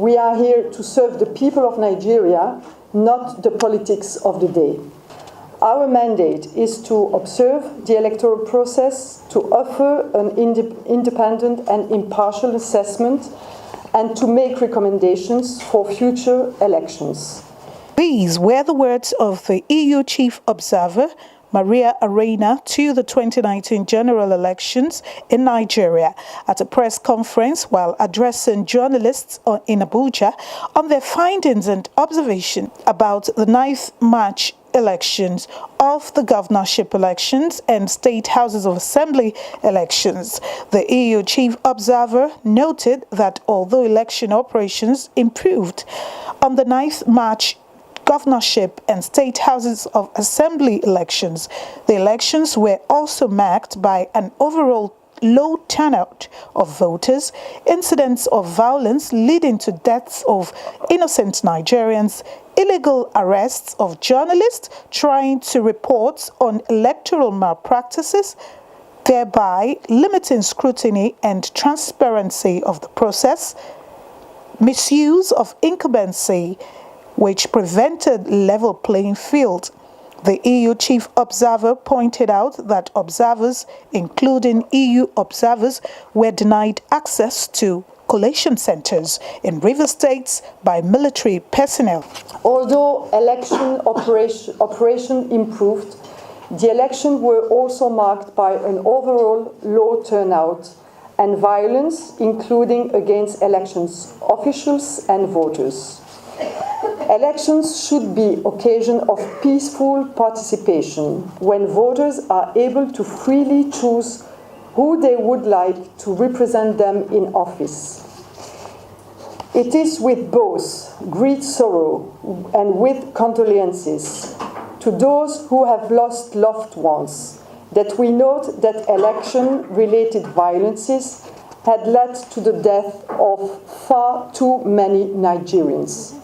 We are here to serve the people of Nigeria, not the politics of the day. Our mandate is to observe the electoral process, to offer an independent and impartial assessment, and to make recommendations for future elections. These were the words of the EU Chief Observer, Maria Arena, to the 2019 general elections in Nigeria at a press conference while addressing journalists in Abuja on their findings and observation about the 9th March elections of the governorship elections and state houses of assembly elections. The EU Chief Observer noted that although election operations improved on the 9th March governorship and state houses of assembly elections, the elections were also marked by an overall low turnout of voters, incidents of violence leading to deaths of innocent Nigerians, illegal arrests of journalists trying to report on electoral malpractices, thereby limiting scrutiny and transparency of the process, misuse of incumbency, which prevented level playing field. The EU Chief Observer pointed out that observers, including EU observers, were denied access to collation centers in river states by military personnel. Although election operation improved, the elections were also marked by an overall low turnout and violence, including against elections officials and voters. Elections should be occasion of peaceful participation when voters are able to freely choose who they would like to represent them in office. It is with both great sorrow and with condolences to those who have lost loved ones that we note that election-related violences had led to the death of far too many Nigerians.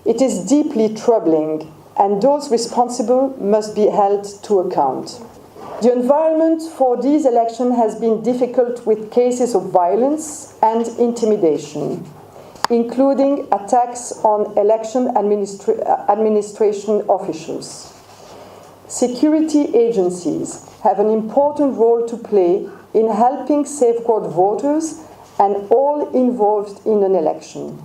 It is deeply troubling, and those responsible must be held to account. The environment for these elections has been difficult, with cases of violence and intimidation, including attacks on election administration officials. Security agencies have an important role to play in helping safeguard voters and all involved in an election.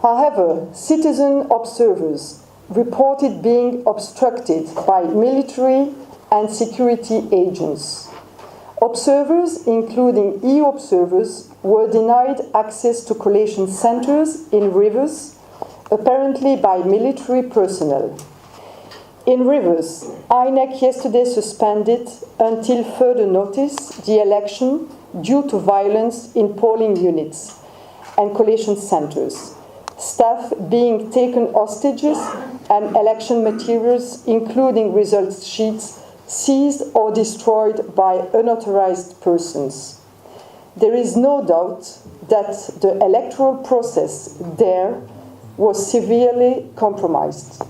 However, citizen observers reported being obstructed by military and security agents. Observers, including EU observers, were denied access to collation centers in rivers, apparently by military personnel. In Rivers, INEC yesterday suspended until further notice the election due to violence in polling units and collation centers, staff being taken hostages, and election materials, including result sheets, seized or destroyed by unauthorized persons. There is no doubt that the electoral process there was severely compromised.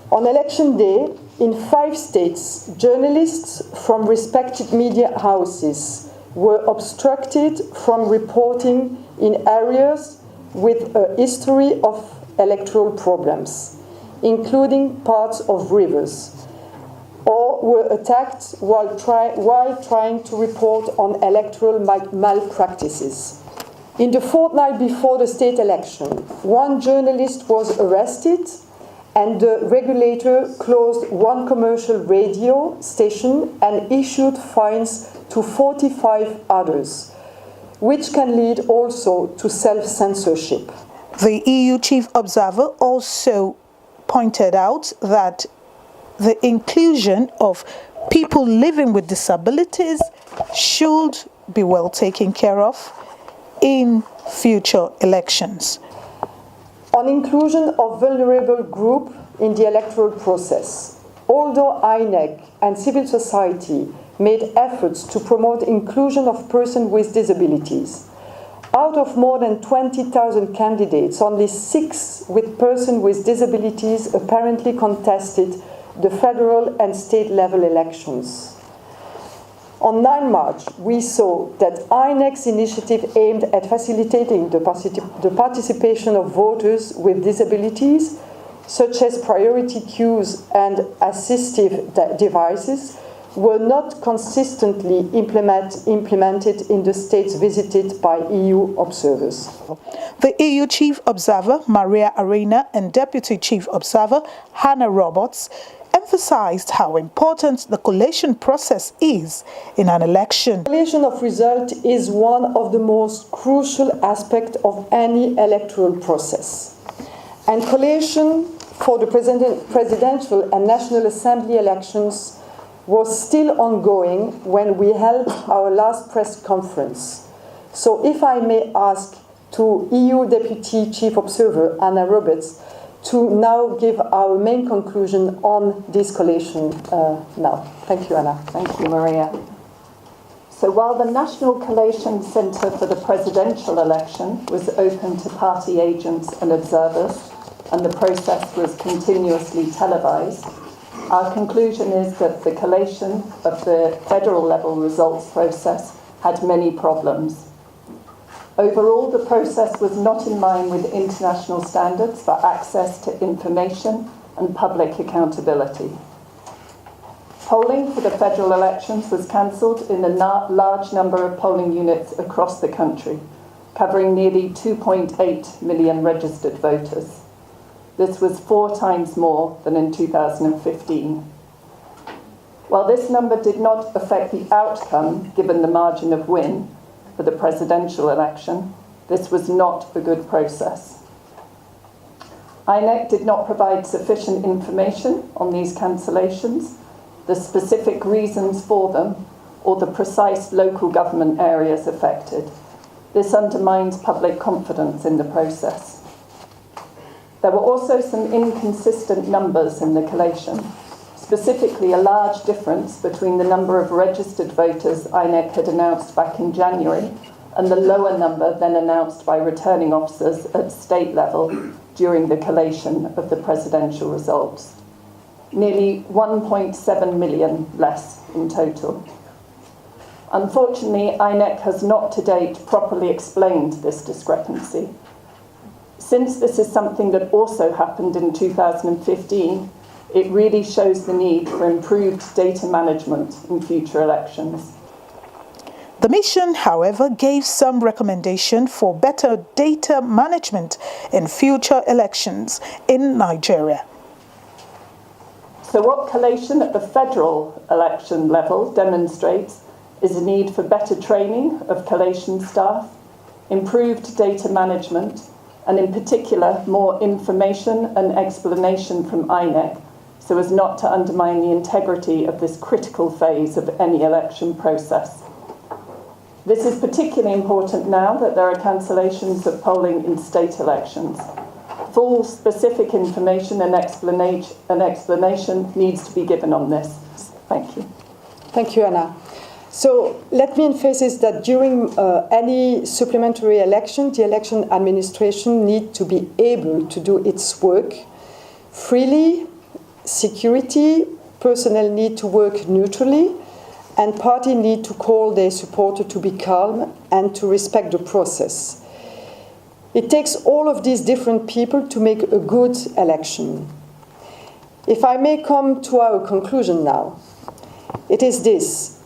On election day, in 5 states, journalists from respected media houses were obstructed from reporting in areas with a history of electoral problems, including parts of rivers, or were attacked while trying to report on electoral malpractices. In the fortnight before the state election, 1 journalist was arrested, and the regulator closed 1 commercial radio station and issued fines to 45 others, which can lead also to self-censorship. The EU Chief Observer also pointed out that the inclusion of people living with disabilities should be well taken care of in future elections. On inclusion of vulnerable groups in the electoral process, although INEC and civil society made efforts to promote inclusion of persons with disabilities, out of more than 20,000 candidates, only 6 with persons with disabilities apparently contested the federal and state level elections. On 9 March, we saw that INEC's initiative aimed at facilitating the participation of voters with disabilities, such as priority queues and assistive devices, were not consistently implemented in the states visited by EU observers. The EU Chief Observer, Maria Arena, and Deputy Chief Observer, Hannah Roberts, emphasized how important the collation process is in an election. Collation of result is one of the most crucial aspects of any electoral process. And collation for the presidential and National Assembly elections was still ongoing when we held our last press conference. So if I may ask to EU Deputy Chief Observer Anna Roberts to now give our main conclusion on this collation now. Thank you, Anna. Thank you, Maria. So while the National Collation Centre for the presidential election was open to party agents and observers, and the process was continuously televised, our conclusion is that the collation of the federal level results process had many problems. Overall, the process was not in line with international standards for access to information and public accountability. Polling for the federal elections was cancelled in a large number of polling units across the country, covering nearly 2.8 million registered voters. This was 4 times more than in 2015. While this number did not affect the outcome, given the margin of win for the presidential election, this was not a good process. INEC did not provide sufficient information on these cancellations, the specific reasons for them, or the precise local government areas affected. This undermines public confidence in the process. There were also some inconsistent numbers in the collation, specifically a large difference between the number of registered voters INEC had announced back in January and the lower number then announced by returning officers at state level during the collation of the presidential results. Nearly 1.7 million less in total. Unfortunately, INEC has not to date properly explained this discrepancy. Since this is something that also happened in 2015, it really shows the need for improved data management in future elections. The mission, however, gave some recommendation for better data management in future elections in Nigeria. So what collation at the federal election level demonstrates is a need for better training of collation staff, improved data management, and in particular, more information and explanation from INEC, so as not to undermine the integrity of this critical phase of any election process. This is particularly important now that there are cancellations of polling in state elections. Full specific information and explanation needs to be given on this. Thank you. Thank you, Anna. So let me emphasize that during any supplementary election, the election administration needs to be able to do its work freely, security, personnel need to work neutrally, and parties need to call their supporters to be calm and to respect the process. It takes all of these different people to make a good election. If I may come to our conclusion now, it is this,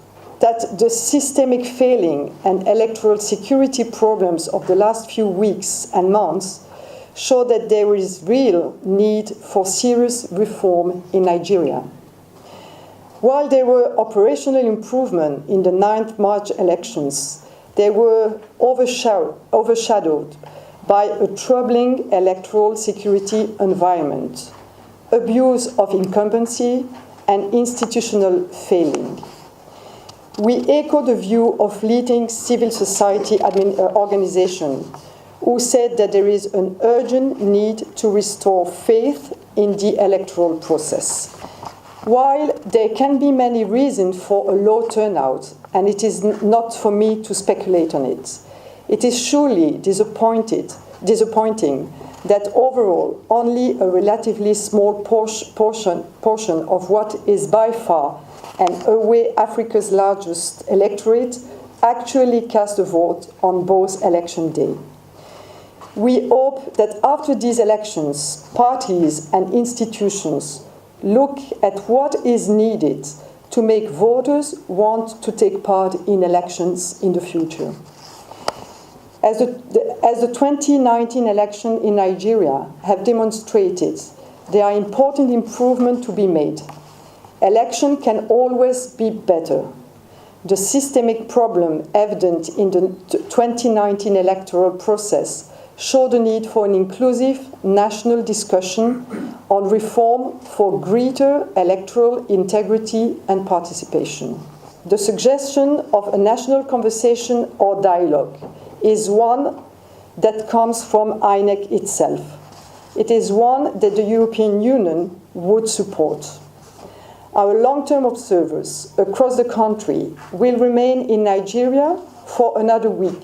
that the systemic failing and electoral security problems of the last few weeks and months show that there is real need for serious reform in Nigeria. While there were operational improvements in the 9th March elections, they were overshadowed by a troubling electoral security environment, abuse of incumbency, and institutional failing. We echo the view of leading civil society organizations who said that there is an urgent need to restore faith in the electoral process. While there can be many reasons for a low turnout, and it is not for me to speculate on it, it is surely disappointing that overall only a relatively small portion of what is by far and away Africa's largest electorate actually cast a vote on both election day. We hope that after these elections, parties and institutions look at what is needed to make voters want to take part in elections in the future. As the 2019 election in Nigeria have demonstrated, there are important improvements to be made. Election can always be better. The systemic problem evident in the 2019 electoral process showed the need for an inclusive national discussion on reform for greater electoral integrity and participation. The suggestion of a national conversation or dialogue is one that comes from INEC itself. It is one that the European Union would support. Our long-term observers across the country will remain in Nigeria for another week.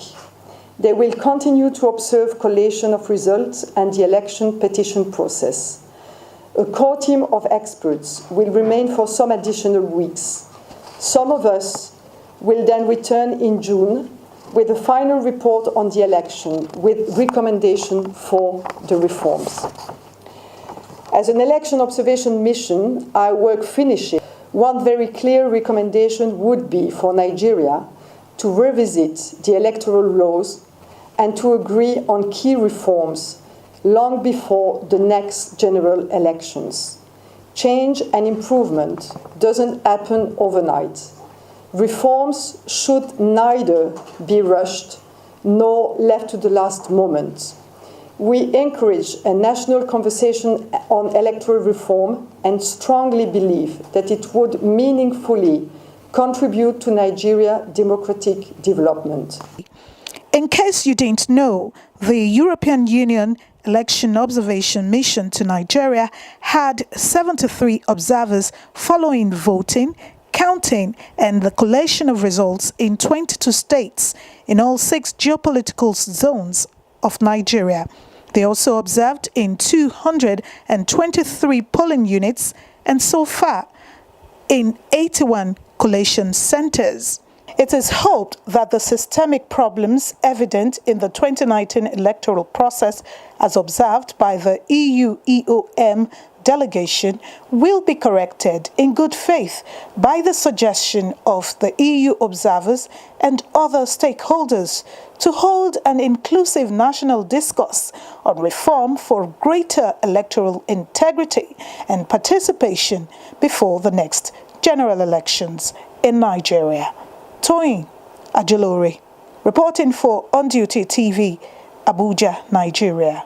They will continue to observe collation of results and the election petition process. A core team of experts will remain for some additional weeks. Some of us will then return in June with a final report on the election with recommendation for the reforms. As an election observation mission, our work finishes. One very clear recommendation would be for Nigeria to revisit the electoral laws and to agree on key reforms long before the next general elections. Change and improvement doesn't happen overnight. Reforms should neither be rushed nor left to the last moment. We encourage a national conversation on electoral reform and strongly believe that it would meaningfully contribute to Nigeria's democratic development. In case you didn't know, the European Union Election Observation Mission to Nigeria had 73 observers following voting, counting, and the collation of results in 22 states in all 6 geopolitical zones of Nigeria. They also observed in 223 polling units and so far in 81 collation centers. It is hoped that the systemic problems evident in the 2019 electoral process, as observed by the EU EOM delegation, will be corrected in good faith by the suggestion of the EU observers and other stakeholders to hold an inclusive national discourse on reform for greater electoral integrity and participation before the next general elections in Nigeria. Toyin Ajolore, reporting for On Duty TV, Abuja, Nigeria.